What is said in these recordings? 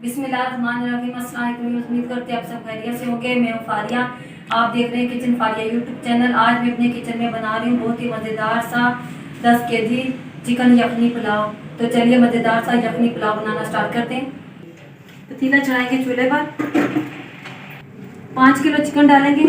बिस्मिल्लाहिर्रहमानिर्रहीम। अस्सलाम वालेकुम। उम्मीद करते हैं आप सब खैरियत से होंगे। मैं हूँ फारिया, आप देख रहे हैं किचन फारिया यूट्यूब चैनल। आज मैं अपने किचन में बना रही हूँ बहुत ही मज़ेदार सा 10 केजी चिकन यखनी पुलाव। तो चलिए मज़ेदार सा यखनी पुलाव बनाना स्टार्ट करते हैं। पतीला चढ़ाएंगे चूल्हे पर, 5 किलो चिकन डालेंगे।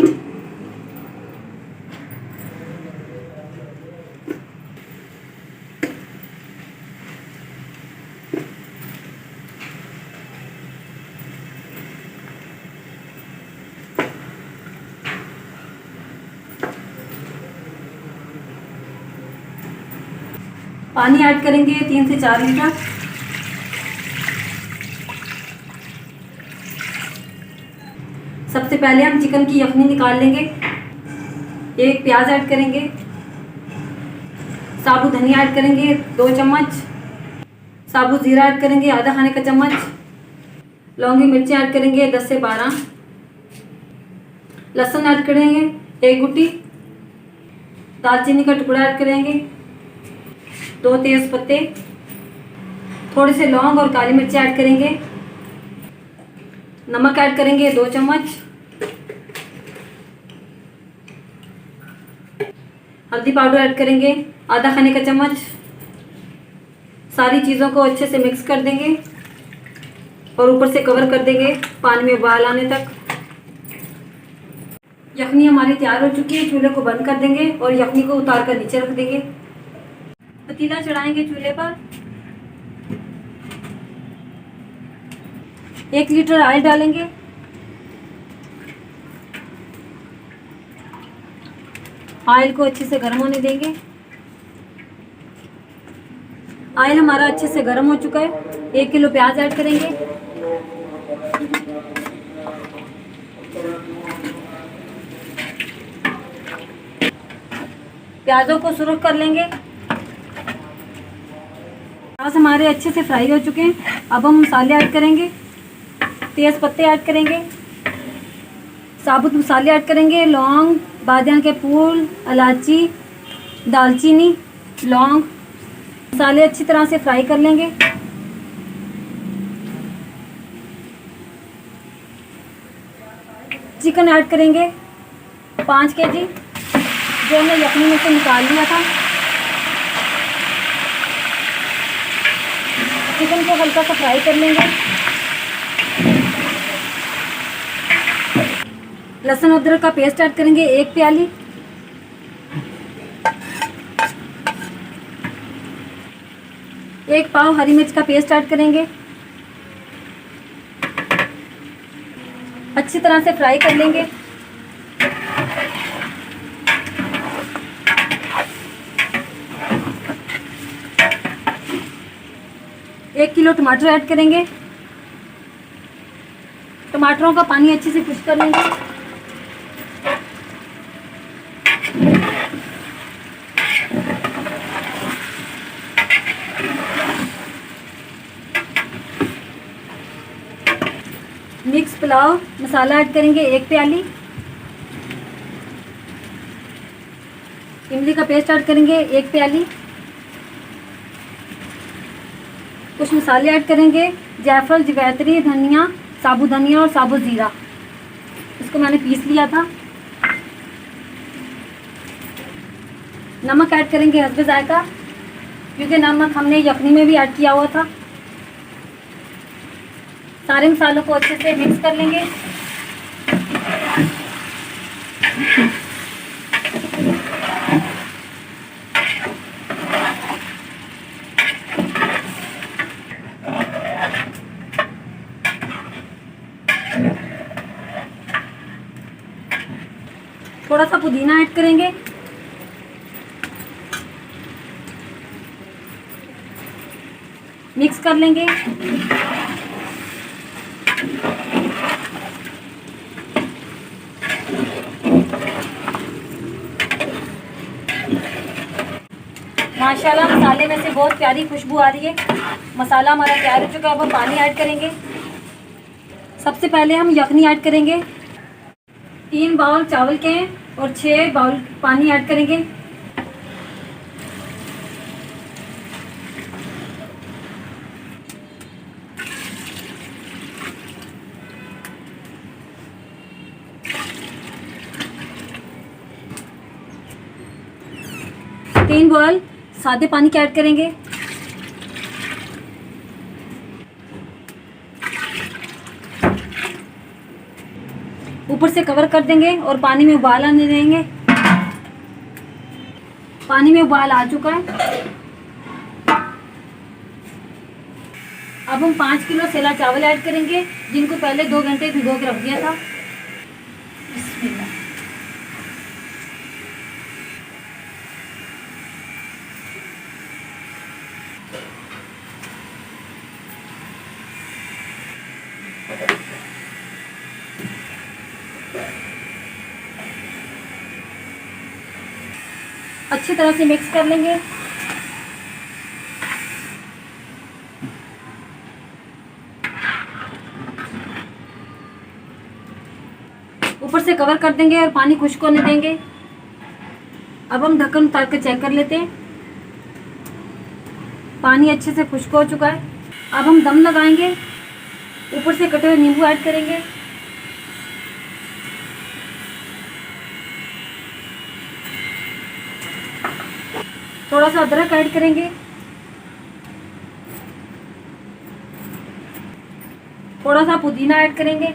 पानी ऐड करेंगे 3 से 4 लीटर। सबसे पहले हम चिकन की यखनी निकाल लेंगे। एक प्याज ऐड करेंगे, साबुत धनिया ऐड करेंगे 2 चम्मच, साबुत जीरा ऐड करेंगे आधा खाने का चम्मच, लौंगी मिर्ची ऐड करेंगे 10 से 12, लहसुन ऐड करेंगे 1 गुट्टी, दालचीनी का टुकड़ा ऐड करेंगे, 2 तेज पत्ते, थोड़े से लौंग और काली मिर्ची ऐड करेंगे, नमक ऐड करेंगे 2 चम्मच, हल्दी पाउडर ऐड करेंगे आधा खाने का चम्मच। सारी चीज़ों को अच्छे से मिक्स कर देंगे और ऊपर से कवर कर देंगे पानी में उबाल आने तक। यखनी हमारी तैयार हो चुकी है। चूल्हे को बंद कर देंगे और यखनी को उतार कर नीचे रख देंगे। पतीला चढ़ाएंगे चूल्हे पर, 1 लीटर ऑयल डालेंगे। ऑयल को अच्छे से गर्म होने देंगे। ऑयल हमारा अच्छे से गर्म हो चुका है। 1 किलो प्याज ऐड करेंगे, प्याजों को सुरख कर लेंगे। प्याज हमारे अच्छे से फ्राई हो चुके हैं। अब हम मसाले ऐड करेंगे। तेज पत्ते ऐड करेंगे, साबुत मसाले ऐड करेंगे, लौंग, बादियान के फूल, इलायची, दालचीनी, लौंग। मसाले अच्छी तरह से फ्राई कर लेंगे। चिकन ऐड करेंगे 5 केजी, जो हमने यखनी में से निकाल लिया था। चिकन को हल्का सा फ्राई कर लेंगे। लहसुन अदरक का पेस्ट ऐड करेंगे 1 प्याली, एक पाव हरी मिर्च का पेस्ट ऐड करेंगे। अच्छी तरह से फ्राई कर लेंगे। एक किलो टमाटर ऐड करेंगे। टमाटरों का पानी अच्छे से खुश्क कर लेंगे। मिक्स पुलाव मसाला ऐड करेंगे 1 प्याली, इमली का पेस्ट ऐड करेंगे 1 प्याली, कुछ मसाले ऐड करेंगे जायफल, जवैत्री, धनिया, साबुत धनिया और साबुत जीरा। इसको मैंने पीस लिया था। नमक ऐड करेंगे हस्बे जायका, क्योंकि नमक हमने यखनी में भी ऐड किया हुआ था। सारे मसालों को अच्छे से मिक्स कर लेंगे। थोड़ा सा पुदीना ऐड करेंगे। मिक्स कर लेंगे। माशाल्लाह मसाले में से बहुत प्यारी खुशबू आ रही है। मसाला हमारा तैयार हो चुका है। अब हम पानी ऐड करेंगे। सबसे पहले हम यखनी ऐड करेंगे। 3 बाउल चावल के हैं और 6 बाउल पानी ऐड करेंगे। 3 बॉयल सादे पानी के ऐड करेंगे। ऊपर से कवर कर देंगे और पानी में उबाल आने देंगे। पानी में उबाल आ चुका है। अब हम 5 किलो सेला चावल ऐड करेंगे, जिनको पहले 2 घंटे भिगो के रख दिया था। बिस्मिल्लाह। अच्छी तरह से मिक्स कर लेंगे। ऊपर से कवर कर देंगे और पानी खुश्क होने देंगे। अब हम ढक्कन उतार कर चेक कर लेते हैं। पानी अच्छे से खुश्क हो चुका है। अब हम दम लगाएंगे। ऊपर से कटे हुए नींबू ऐड करेंगे। थोड़ा सा अदरक ऐड करेंगे। थोड़ा सा पुदीना ऐड करेंगे।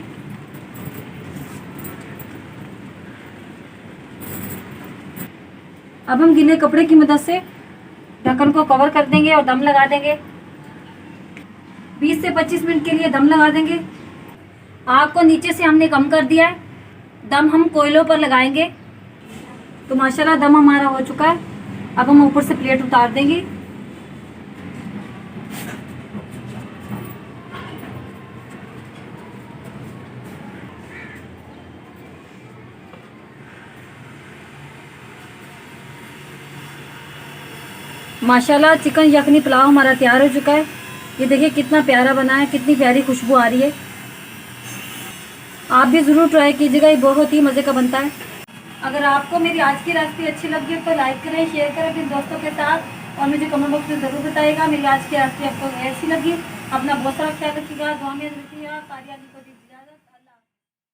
अब हम गीले कपड़े की मदद से ढक्कन को कवर कर देंगे और दम लगा देंगे। 20 से 25 मिनट के लिए दम लगा देंगे। आग को नीचे से हमने कम कर दिया है। दम हम कोयलों पर लगाएंगे। तो माशाल्लाह दम हमारा हो चुका है। अब हम ऊपर से प्लेट उतार देंगे। माशाल्लाह चिकन यखनी पुलाव हमारा तैयार हो चुका है। ये देखिए कितना प्यारा बना है, कितनी प्यारी खुशबू आ रही है। आप भी ज़रूर ट्राई कीजिएगा, ये बहुत ही मज़े का बनता है। अगर आपको मेरी आज की रेसिपी अच्छी लगी तो लाइक करें, शेयर करें अपने दोस्तों के साथ और मुझे कमेंट बॉक्स में ज़रूर बताइएगा मेरी आज की रेसिपी आपको कैसी लगी। अपना बहुत सारा ख्याल रखिएगा, दुआ में रखिएगा।